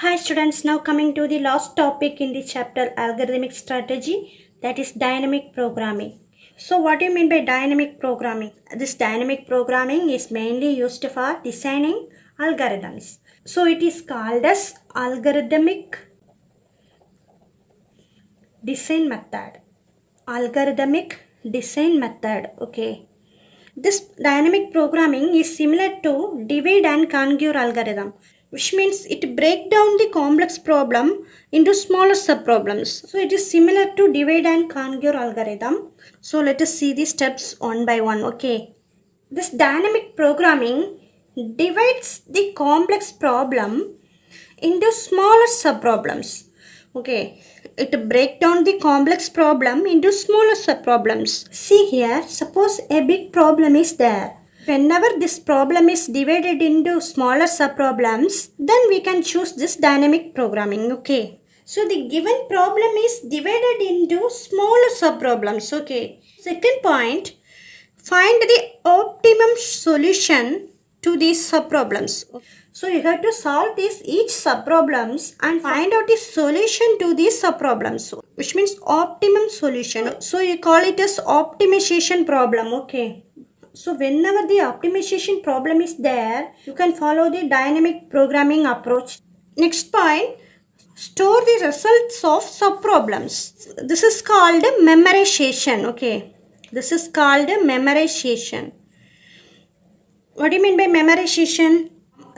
Hi students, now coming to the last topic in the chapter algorithmic strategy, that is dynamic programming. So what do you mean by dynamic programming? This dynamic programming is mainly used for designing algorithms. So it is called as algorithmic design method. Algorithmic design method. Okay. This dynamic programming is similar to divide and conquer algorithm, which means it breaks down the complex problem into smaller subproblems. So it is similar to divide and conquer algorithm. So let us see the steps one by one. Okay. This dynamic programming divides the complex problem into smaller subproblems. Okay, it break down the complex problem into smaller subproblems. See here, suppose a big problem is there. Whenever this problem is divided into smaller subproblems, then we can choose this dynamic programming. Okay, so the given problem is divided into smaller subproblems. Okay, second point, find the optimum solution to these subproblems. So you have to solve these each subproblems and find out the solution to these subproblems, which means optimum solution. So you call it as optimization problem. Okay. So whenever the optimization problem is there, you can follow the dynamic programming approach. Next point, store the results of subproblems. This is called memorization. Okay. This is called memorization. What do you mean by memorization?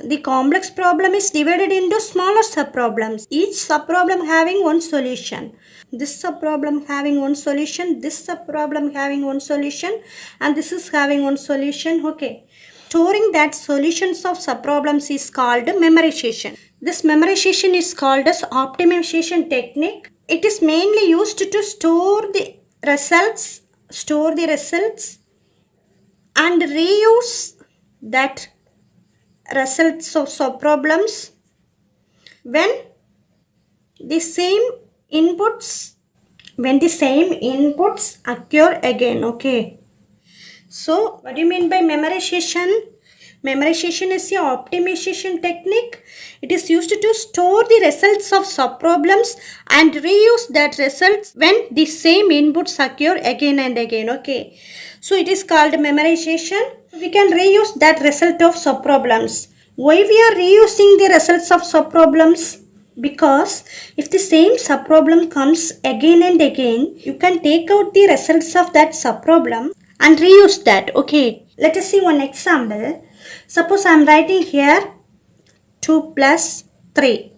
The complex problem is divided into smaller subproblems. Each subproblem having one solution. This subproblem having one solution, this subproblem having one solution, and this is having one solution. Okay. Storing that solutions of subproblems is called memorization. This memorization is called as optimization technique. It is mainly used to store the results and reuse that results of subproblems when the same inputs occur again. Okay, so what do you mean by memorization? Memorization is a optimization technique. It is used to store the results of subproblems and reuse that results when the same inputs occur again and again. Okay, so it is called memorization. We can reuse that result of subproblems. Why we are reusing the results of subproblems? Because if the same subproblem comes again and again, you can take out the results of that subproblem and reuse that. Okay, let us see one example. Suppose I am writing here 2 plus 3.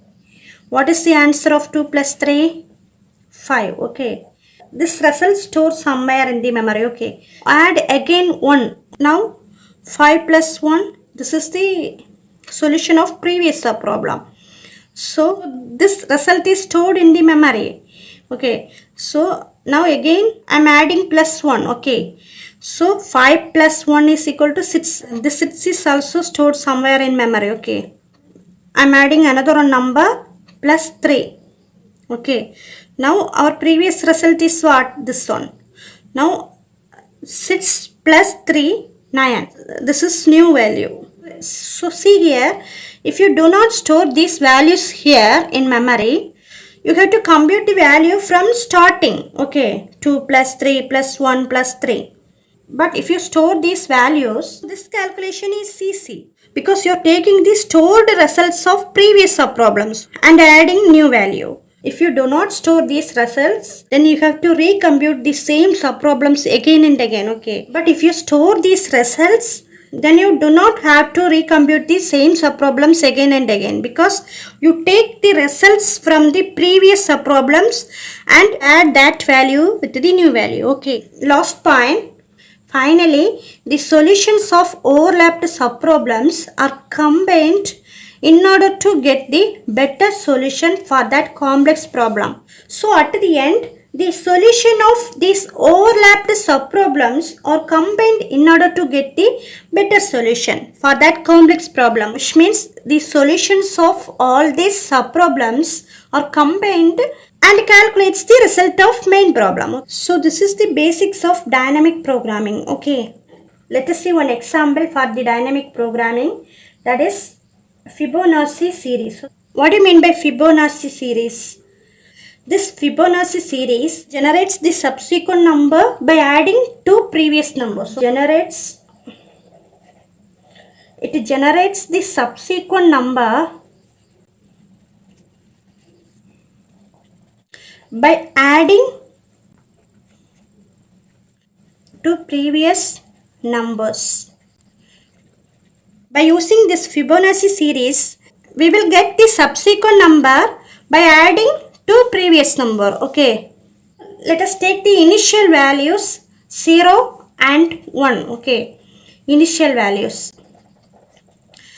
What is the answer of 2 plus 3? 5. Okay. This result stored somewhere in the memory. Okay. Add again 1. Now 5 plus 1. This is the solution of previous subproblem. So this result is stored in the memory. Okay. So now again I am adding plus 1. Okay. So 5 plus 1 is equal to 6. This 6 is also stored somewhere in memory. Okay. I am adding another number plus 3. Okay. Now our previous result is what? This one. Now 6 plus 3, 9. This is new value. So see here, if you do not store these values here in memory, you have to compute the value from starting. Okay. 2 plus 3 plus 1 plus 3. But if you store these values, this calculation is easy because you are taking the stored results of previous subproblems and adding new value. If you do not store these results, then you have to recompute the same subproblems again and again. Okay. But if you store these results, then you do not have to recompute the same subproblems again and again because you take the results from the previous subproblems and add that value with the new value. Okay. Last point. Finally, the solutions of overlapped subproblems are combined in order to get the better solution for that complex problem. So at the end, the solution of these overlapped subproblems are combined in order to get the better solution for that complex problem, which means the solutions of all these subproblems are combined and calculates the result of main problem. So this is the basics of dynamic programming. Okay, let us see one example for the dynamic programming, that is Fibonacci series. What do you mean by Fibonacci series? This Fibonacci series generates the subsequent number by adding two previous numbers. So it generates the subsequent number by adding two previous numbers. By using this Fibonacci series, we will get the subsequent number by adding two previous number. Okay, let us take the initial values 0 and 1. Okay, initial values.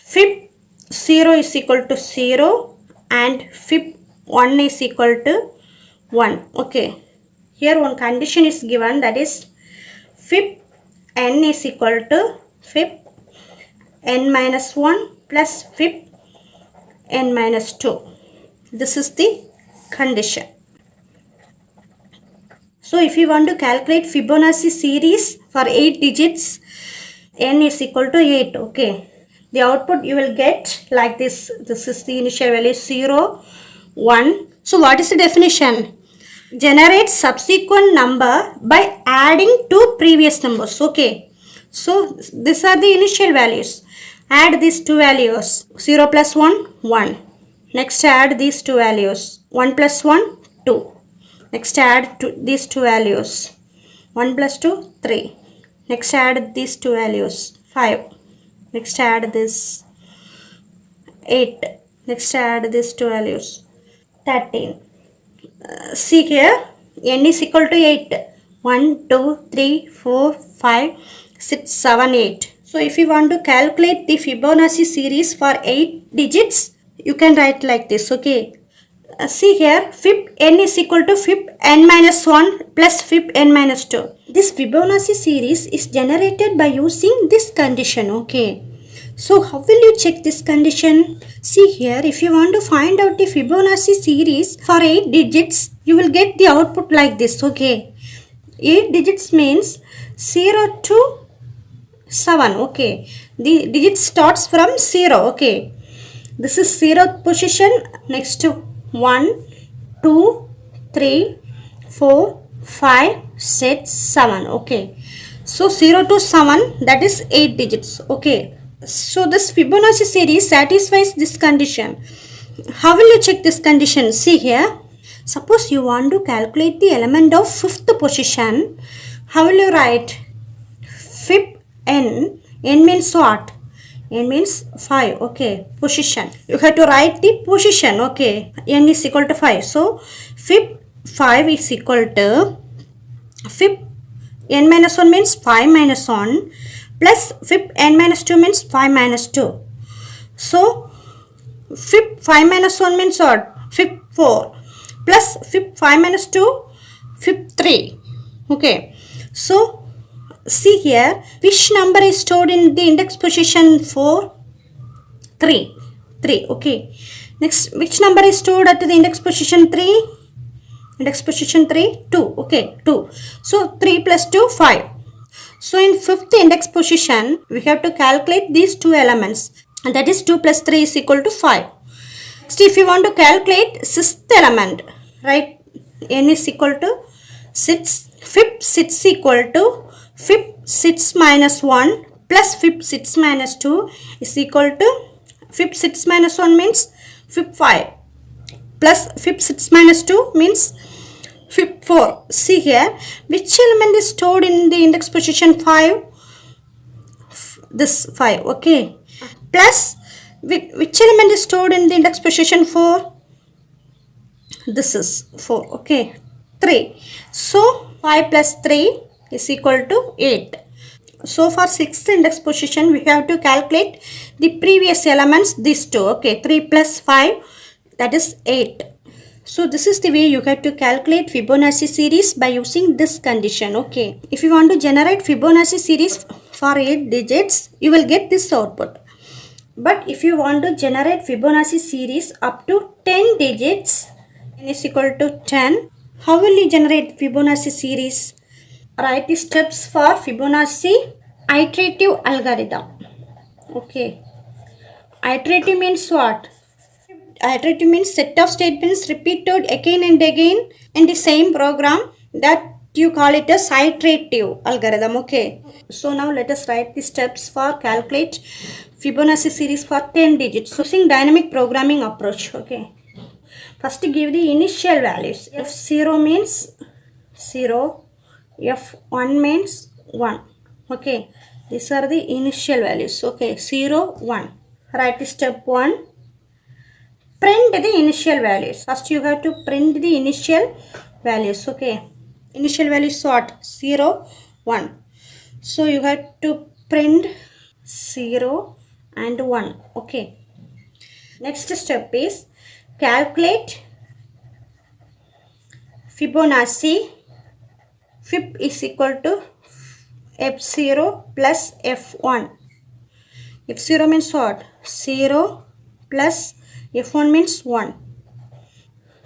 Fib 0 is equal to 0 and Fib 1 is equal to 1. Okay, here one condition is given, that is Fib n is equal to Fib n minus 1 plus Fib n minus 2. This is the condition. So if you want to calculate Fibonacci series for 8 digits, n is equal to 8. Okay, the output you will get like this. This is the initial value 0, 1. So what is the definition? Generate subsequent number by adding two previous numbers. Okay, so these are the initial values. Add these two values. 0 plus 1, 1. Next add these two values. 1 plus 1, 2. Next add these two values. 1 plus 2, 3. Next add these two values. 5. Next add this 8. Next add these two values. 13. See here, n is equal to 8. 1, 2, 3, 4, 5, 6, 7, 8. So if you want to calculate the Fibonacci series for 8 digits, you can write like this. Okay, see here, Fib n is equal to Fib n minus 1 plus Fib n minus 2. This Fibonacci series is generated by using this condition. Okay, so how will you check this condition? See here, if you want to find out the Fibonacci series for 8 digits, you will get the output like this. Okay, 8 digits means 0 to 7. Okay, the digit starts from 0. Okay, this is 0th position. Next to 1, 2, 3, 4, 5, 6, 7. Okay, so 0 to 7, that is 8 digits. Okay, so this Fibonacci series satisfies this condition. How will you check this condition? See here, suppose you want to calculate the element of 5th position. How will you write? Fib n means what? N means 5. Okay, position. You have to write the position. Okay, n is equal to 5. So Fib 5 is equal to Fib n minus 1 means 5 minus 1 plus Fib n minus 2 means 5 minus 2. So Fib 5 minus 1 means what? Fib 4 plus Fib 5 minus 2, Fib 3. Okay, so see here, which number is stored in the index position 4? 3. 3. Okay. Next, which number is stored at the index position 3? Index position 3? 2. Okay, 2. So 3 plus 2, 5. So in 5th index position, we have to calculate these two elements. And that is 2 plus 3 is equal to 5. Next, if you want to calculate 6th element, right? N is equal to 6. Fib 6 equal to Fib 6 minus 1 plus Fib 6 minus 2 is equal to Fib 6 minus 1 means Fib 5 plus Fib 6 minus 2 means Fib 4. See here, which element is stored in the index position 5? This 5. Okay, plus which element is stored in the index position 4? This is 4. Okay, 3. So 5 plus 3 is equal to 8. So for 6th index position, we have to calculate the previous elements, these two. Okay, 3 plus 5, that is 8. So this is the way you have to calculate Fibonacci series by using this condition. Okay, if you want to generate Fibonacci series for 8 digits, you will get this output. But if you want to generate Fibonacci series up to 10 digits, n is equal to 10, how will you generate Fibonacci series? Write the steps for Fibonacci iterative algorithm. Okay, iterative means what? iterative means set of statements repeated again and again in the same program, that you call it as iterative algorithm. Okay, so now let us write the steps for calculate Fibonacci series for 10 digits using dynamic programming approach. Okay, first give the initial values. F0 means 0, F1 means 1. Okay, these are the initial values. Okay, 0, 1. Write step 1. Print the initial values. First you have to print the initial values. Okay, initial values what? 0, 1. So you have to print 0 and 1. Okay, next step is calculate Fibonacci. Fib is equal to F0 plus F1. F0 means what? 0 plus F1 means 1.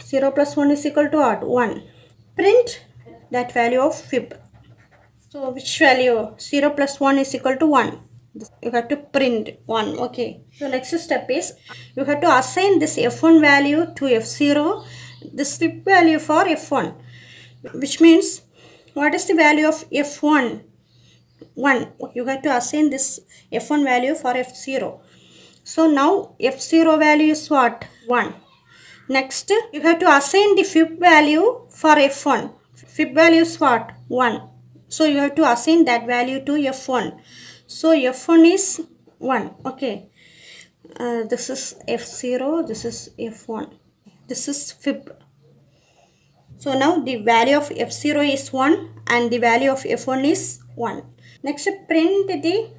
0 plus 1 is equal to what? 1. Print that value of fib. So which value? 0 plus 1 is equal to 1. You have to print 1. Okay. So next step is you have to assign this F1 value to F0, this fib value for F1, which means what is the value of F1? 1. You have to assign this F1 value for F0. So now F0 value is what? 1. Next you have to assign the fib value for F1. Fib value is what? 1. So you have to assign that value to F1. So F1 is 1. Okay. This is F0. This is F1. This is fib. So now the value of F0 is 1 and the value of F1 is 1. Next print the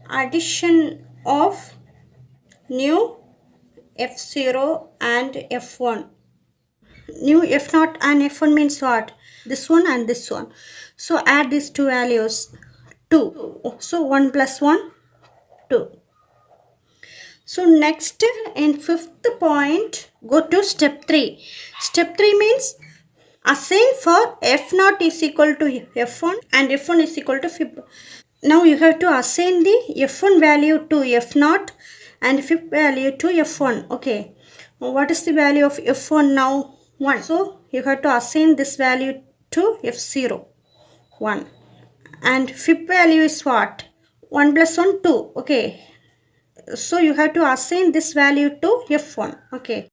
addition of new F0 and F1. New F0 and F1 means what? This one and this one. So add these two values. 2. So 1 plus 1, 2. So next in fifth point, go to step 3. Step 3 means assign for F0 is equal to F1 and F1 is equal to fib. Now you have to assign the F1 value to F0 and fib value to F1. Okay. What is the value of F1 now? 1. So you have to assign this value to F0. 1. And fib value is what? 1 plus 1, 2. Okay. So you have to assign this value to F1. Okay.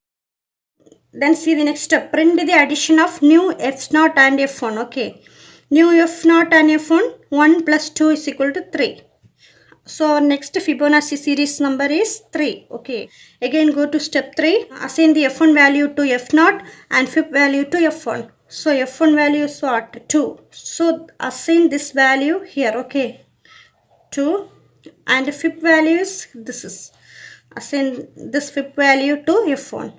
Then see the next step. Print the addition of new F0 and F1. Okay. New F0 and F1. 1 plus 2 is equal to 3. So next Fibonacci series number is 3. Okay. Again go to step 3. Assign the F1 value to F0 and fib value to F1. So F1 value is what? 2. So assign this value here. Okay. 2. And fib value is this is. Assign this fib value to F1.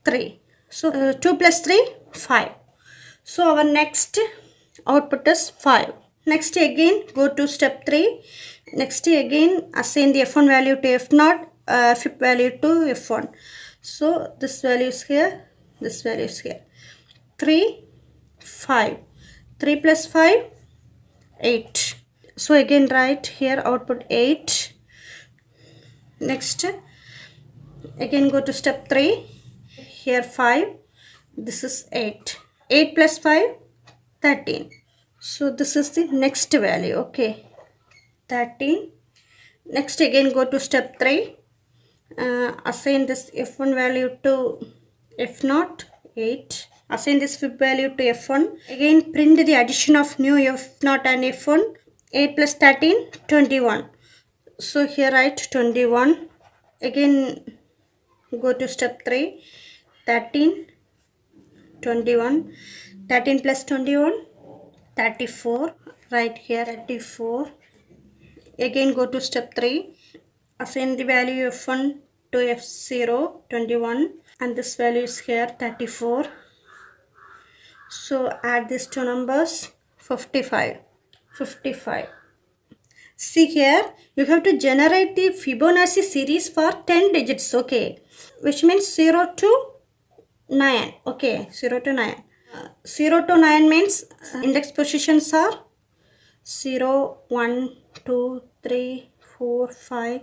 3. So 2 plus 3, 5. So our next output is 5. Next again go to step 3. Next again assign the F1 value to F0, fib value to F1. So this value is here, this value is here. 3, 5. 3 plus 5, 8. So again write here output 8. Next again go to step 3. Here 5. This is 8. 8 plus 5, 13. So this is the next value. Okay. 13. Next again go to step 3. Assign this F1 value to F0, 8. Assign this fib value to F1. Again print the addition of new F0 and F1. 8 plus 13, 21. So here write 21. Again go to step 3. 13, 21. 13 plus 21, 34. Write here 34. Again go to step 3. Assign the value F1 to F0, 21. And this value is here 34. So add these two numbers, 55. 55. See here, you have to generate the Fibonacci series for 10 digits. Okay. Which means 0 to 9. Okay. 0 to 9. 0 to 9 means index positions are 0, 1, 2, 3, 4, 5,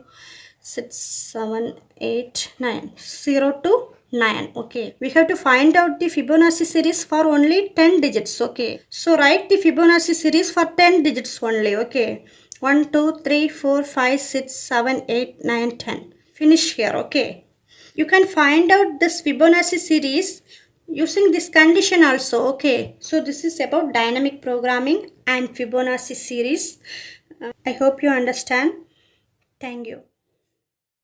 6, 7, 8, 9. 0 to 9. Okay. We have to find out the Fibonacci series for only 10 digits. Okay. So write the Fibonacci series for 10 digits only. Okay. 1, 2, 3, 4, 5, 6, 7, 8, 9, 10. Finish here. Okay. You can find out this Fibonacci series using this condition also. Okay. So this is about dynamic programming and Fibonacci series. I hope you understand. Thank you.